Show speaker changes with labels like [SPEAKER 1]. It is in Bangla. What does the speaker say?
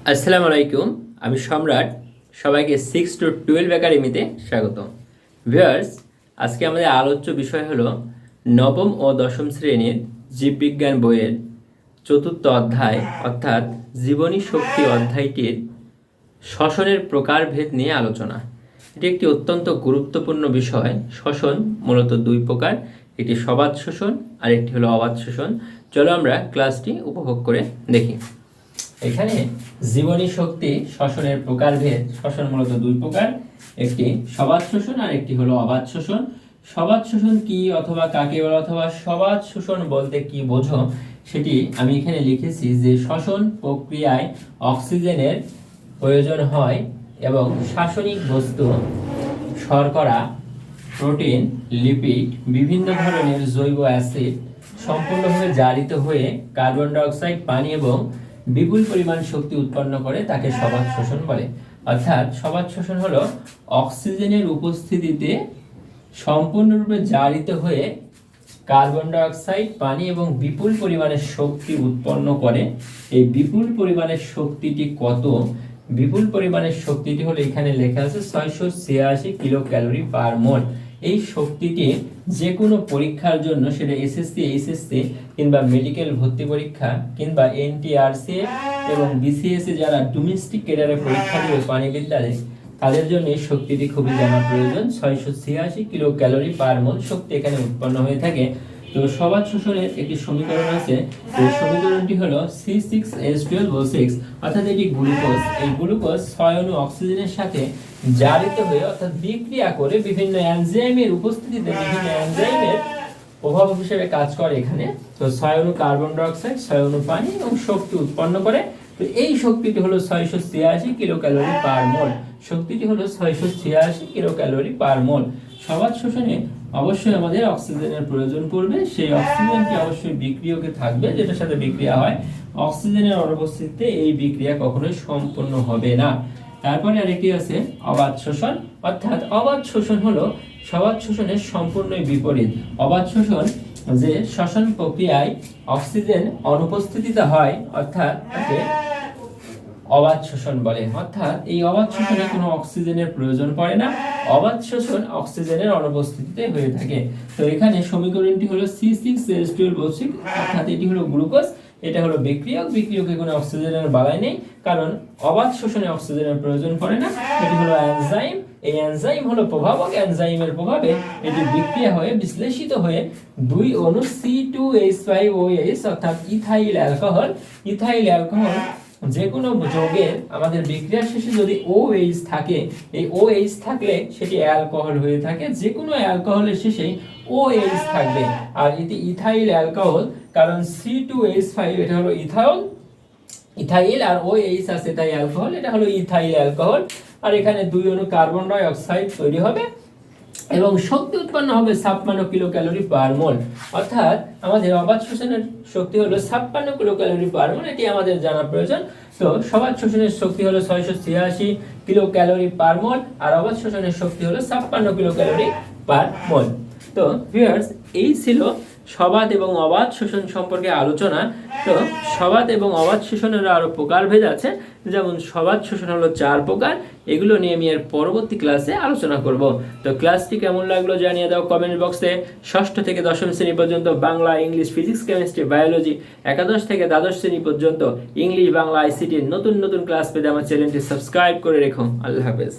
[SPEAKER 1] আসসালামু আলাইকুম। আমি সম্রাট। সবাইকে 6 to 12 একাডেমিতে স্বাগতম। ভিউয়ার্স, আজকে আমাদের আলোচ্য বিষয় হলো নবম ও দশম শ্রেণীর জীববিজ্ঞান বইয়ের চতুর্থ অধ্যায় অর্থাৎ জীবনী শক্তি অধ্যায়টির শ্বসনের প্রকারভেদ নিয়ে আলোচনা। এটি একটি অত্যন্ত গুরুত্বপূর্ণ বিষয়। শ্বসন মূলত দুই প্রকার, একটি সবাত শোষণ আর একটি হলো অবাত শোষণ। চলো আমরা ক্লাসটি উপভোগ করে দেখি। এখানে জীবনী শক্তি শ্বসনের প্রকারভেদ। শ্বসন মূলত দুই প্রকার, একটি সবাত শোষণ আর একটি হলো অবাত শোষণ। সবাত শোষণ কি অথবা কাকে বলে অথবা সবাত শোষণ বলতে কি বোঝো সেটি আমি এখানে লিখেছি যে শ্বসন প্রক্রিয়ায় অক্সিজেনের প্রয়োজন হয় এবং শাসনিক বস্তু শর্করা, প্রোটিন, লিপিড, বিভিন্ন ধরনের জৈব অ্যাসিড সম্পূর্ণভাবে জারিত হয়ে কার্বন ডাইঅক্সাইড, পানি এবং বিপুল পরিমাণ শক্তি উৎপন্ন করে তাকে সবাত শোষণ বলে। অর্থাৎ সবাত শোষণ হলো অক্সিজেনের উপস্থিতিতে সম্পূর্ণরূপে জারিত হয়ে কার্বন ডাইঅক্সাইড, পানি এবং বিপুল পরিমাণের শক্তি উৎপন্ন করে। এই বিপুল পরিমাণের শক্তিটি কত? বিপুল পরিমাণের শক্তিটি হলো এখানে লেখা আছে 686 কিলো ক্যালোরি পার মোল। এই শক্তিটি যে কোনো পরীক্ষার জন্য, সেটা এসএসসি, এইচএসসি কিংবা মেডিকেল ভর্তি পরীক্ষা কিংবা এনটিআরসি এবং বিসিএসসি যারা ডোমেস্টিক ক্যাডারে পরীক্ষা দেবে প্রাণীবিদ্যায়, তাদের জন্য এই শক্তিটি খুবই জানা প্রয়োজন। 686 কিলো ক্যালোরি পার মোল শক্তি এখানে উৎপন্ন হয়ে থাকে। তো সবাত শোষণের একটি সমীকরণ আছে, এই সমীকরণটি হলো C6H12O6, অর্থাৎ এটি গ্লুকোজ। এই গ্লুকোজ 6 অণু অক্সিজেনের সাথে জারিত হয়ে অর্থাৎ বিক্রিয়া করে বিভিন্ন এনজাইমের উপস্থিতিতে বিভিন্ন এনজাইমের প্রভাব হিসেবে কাজ করে এখানে। তো 6 অণু কার্বন ডাইঅক্সাইড, 6 অণু পানি এবং শক্তি উৎপন্ন করে। তো এই শক্তিটি হলো 686 কিলো ক্যালোরি পার মোল। শক্তিটি হলো 686 কিলো ক্যালোরি পার মোল। সবাত শোষণে অবশ্যই আমাদের অক্সিজেনের প্রয়োজন পড়বে। সেই অক্সিজেনটি অবশ্যই বিক্রিয়কে থাকবে, যেটার সাথে বিক্রিয়া হয়। অক্সিজেনের অনুপস্থিতিতে এই বিক্রিয়া কখনোই সম্পূর্ণ হবে না। তারপরে আরেকটি আছে অবাত শোষণ। অর্থাৎ অবাত শোষণ হলো সবাত শোষণের সম্পূর্ণই বিপরীত। অবাত শোষণ যে শ্বসন প্রক্রিয়ায় অক্সিজেন অনুপস্থিতিতে হয়, অর্থাৎ তাকে অবাত শোষণ বলে। অর্থাৎ এই অবাত শোষণে কোনো অক্সিজেনের প্রয়োজন পড়ে না, অবাত শোষণ অক্সিজেনের অনুপস্থিতিতে হয়ে থাকে। তো এখানে সমীকরণটি হলো C6H12O6, অর্থাৎ এটি হলো গ্লুকোজ, এটা হলো বিক্রিয়ক। বিক্রিয়কে কোনো অক্সিজেনের বালাই নেই, কারণ অবাত শোষণে অক্সিজেনের প্রয়োজন পড়ে না। এটি হলো এনজাইম। এই এনজাইম হলো প্রভাবক। এনজাইমের প্রভাবে এটি বিক্রিয়া হয়ে বিশ্লেষিত হয়ে দুই অণু C2H5OH অর্থাৎ ইথাইল অ্যালকোহল। ইথাইল অ্যালকোহল যে কোনো যৌগের আমাদের বিক্রিয়া শেষে যদি OH থাকে, এই OH থাকলে সেটি অ্যালকোহল হয়ে থাকে। যে কোনো অ্যালকোহলের শেষে OH থাকবে। আর এটি ইথাইল অ্যালকোহল, কারণ C2H5 এটা হলো ইথাইল আর OH আছে তাই অ্যালকোহল, এটা হলো ইথাইল অ্যালকোহল। আর এখানে দুই অণু কার্বন ডাই অক্সাইড তৈরি হবে এবং শক্তি উৎপন্ন হবে 56 কিলো ক্যালোরি পার মোল। অর্থাৎ আমাদের অবাত শোষণের শক্তি হলো 56 কিলো ক্যালোরি পার মোল, এটি আমাদের জানা প্রয়োজন। তো সবাত শোষণের শক্তি হলো 686 কিলো ক্যালোরি পার মোল আর অবাত শোষণের শক্তি হলো 56 কিলো ক্যালোরি পার মোল। তো ভিউয়ার্স, এই ছিল সবাত এবং অবাত শোষণ সম্পর্কে আলোচনা। তো সবাত এবং অবাত শোষণের আরও প্রকারভেদ আছে, যেমন সবাত শোষণ হলো 4 প্রকার। এগুলো নিয়ে আমি এর পরবর্তী ক্লাসে আলোচনা করব। তো ক্লাসটি কেমন লাগলো জানিয়ে দাও কমেন্ট বক্সে। ষষ্ঠ থেকে দশম শ্রেণী পর্যন্ত Bangla, English, physics, chemistry, biology, একাদশ থেকে দ্বাদশ শ্রেণী পর্যন্ত ইংলিশ, বাংলা, আইসিটির নতুন নতুন ক্লাস পেতে আমার চ্যানেলটি সাবস্ক্রাইব করে রেখো। আল্লাহ হাফেজ।